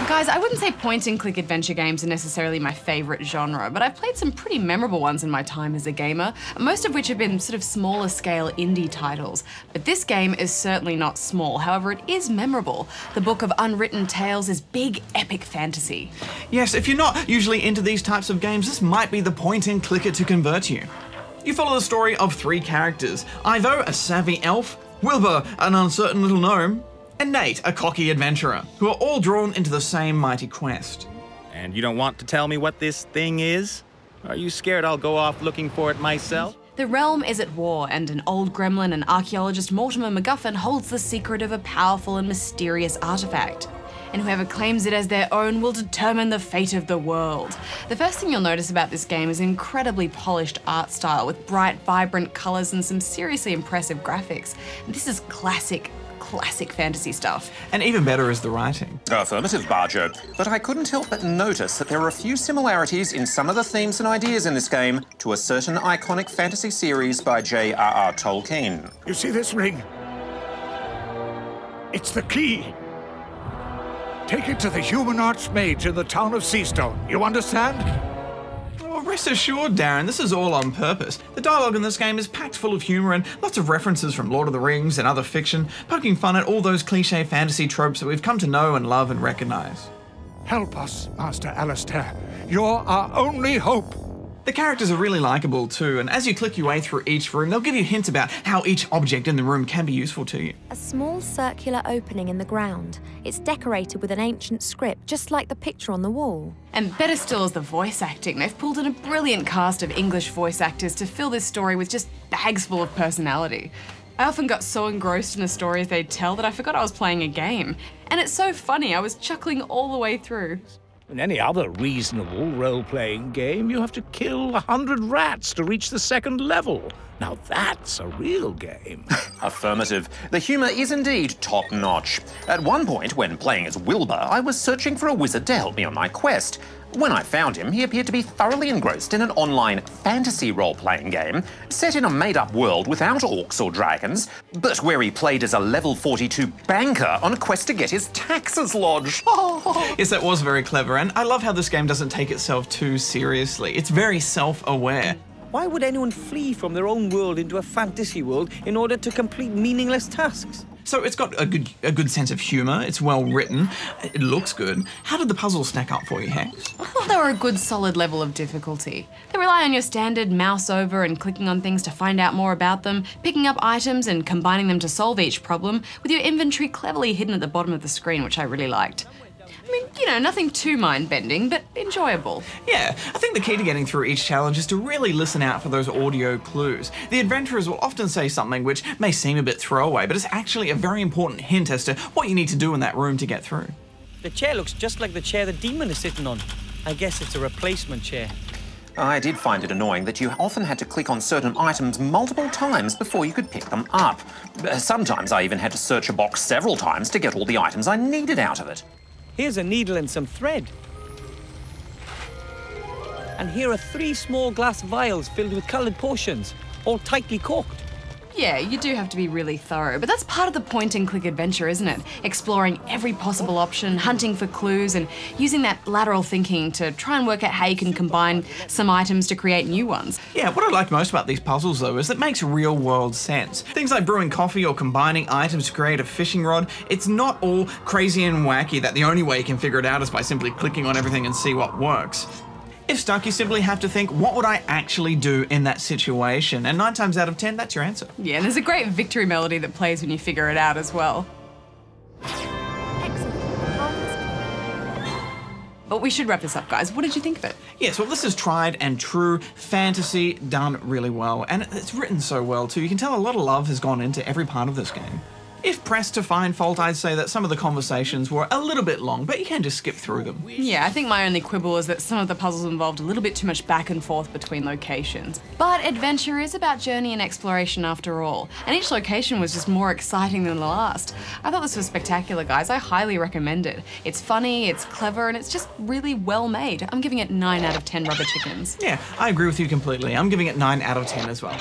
Guys, I wouldn't say point-and-click adventure games are necessarily my favourite genre, but I've played some pretty memorable ones in my time as a gamer, most of which have been sort of smaller-scale indie titles. But this game is certainly not small, however it is memorable. The Book of Unwritten Tales is big, epic fantasy. Yes, if you're not usually into these types of games, this might be the point-and-clicker to convert you. You follow the story of three characters: Ivo, a savvy elf; Wilbur, an uncertain little gnome; and Nate, a cocky adventurer, who are all drawn into the same mighty quest. And you don't want to tell me what this thing is? Are you scared I'll go off looking for it myself? The realm is at war, and an old gremlin and archaeologist Mortimer MacGuffin holds the secret of a powerful and mysterious artifact. And whoever claims it as their own will determine the fate of the world. The first thing you'll notice about this game is incredibly polished art style with bright, vibrant colours and some seriously impressive graphics. And this is classic fantasy stuff. And even better is the writing. Affirmative, Barjo. But I couldn't help but notice that there are a few similarities in some of the themes and ideas in this game to a certain iconic fantasy series by J.R.R. Tolkien. You see this ring? It's the key. Take it to the human archmage in the town of Seastone. You understand? Oh, rest assured, Darren, this is all on purpose. The dialogue in this game is packed full of humour and lots of references from Lord of the Rings and other fiction, poking fun at all those cliché fantasy tropes that we've come to know and love and recognise. Help us, Master Alistair. You're our only hope. The characters are really likeable too, and as you click your way through each room, they'll give you hints about how each object in the room can be useful to you. A small circular opening in the ground. It's decorated with an ancient script, just like the picture on the wall. And better still is the voice acting. They've pulled in a brilliant cast of English voice actors to fill this story with just bags full of personality. I often got so engrossed in the stories they'd tell that I forgot I was playing a game. And it's so funny, I was chuckling all the way through. In any other reasonable role-playing game, you have to kill 100 rats to reach the second level. Now that's a real game. Affirmative. The humour is indeed top-notch. At one point, when playing as Wilbur, I was searching for a wizard to help me on my quest. When I found him, he appeared to be thoroughly engrossed in an online fantasy role-playing game set in a made-up world without orcs or dragons, but where he played as a level 42 banker on a quest to get his taxes lodged. Yes, that was very clever, and I love how this game doesn't take itself too seriously. It's very self-aware. Why would anyone flee from their own world into a fantasy world in order to complete meaningless tasks? So it's got a good sense of humour, it's well written, it looks good. How did the puzzles stack up for you, Hex? I thought they were a good solid level of difficulty. They rely on your standard mouse over and clicking on things to find out more about them, picking up items and combining them to solve each problem, with your inventory cleverly hidden at the bottom of the screen, which I really liked. I mean, you know, nothing too mind-bending, but enjoyable. Yeah, I think the key to getting through each challenge is to really listen out for those audio clues. The adventurers will often say something which may seem a bit throwaway, but it's actually a very important hint as to what you need to do in that room to get through. The chair looks just like the chair the demon is sitting on. I guess it's a replacement chair. I did find it annoying that you often had to click on certain items multiple times before you could pick them up. Sometimes I even had to search a box several times to get all the items I needed out of it. Here's a needle and some thread. And here are 3 small glass vials filled with coloured potions, all tightly corked. Yeah, you do have to be really thorough, but that's part of the point-and-click adventure, isn't it? Exploring every possible option, hunting for clues, and using that lateral thinking to try and work out how you can combine some items to create new ones. Yeah, what I like most about these puzzles, though, is it makes real-world sense. Things like brewing coffee or combining items to create a fishing rod, it's not all crazy and wacky that the only way you can figure it out is by simply clicking on everything and see what works. If stuck, you simply have to think, what would I actually do in that situation? And 9 times out of 10, that's your answer. Yeah, and there's a great victory melody that plays when you figure it out as well. But we should wrap this up, guys. What did you think of it? Yes, well, this is tried and true fantasy done really well, and it's written so well too. You can tell a lot of love has gone into every part of this game. If pressed to find fault, I'd say that some of the conversations were a little bit long, but you can just skip through them. Yeah, I think my only quibble is that some of the puzzles involved a little bit too much back and forth between locations. But adventure is about journey and exploration after all, and each location was just more exciting than the last. I thought this was spectacular, guys. I highly recommend it. It's funny, it's clever, and it's just really well made. I'm giving it 9 out of 10 rubber chickens. Yeah, I agree with you completely. I'm giving it 9 out of 10 as well.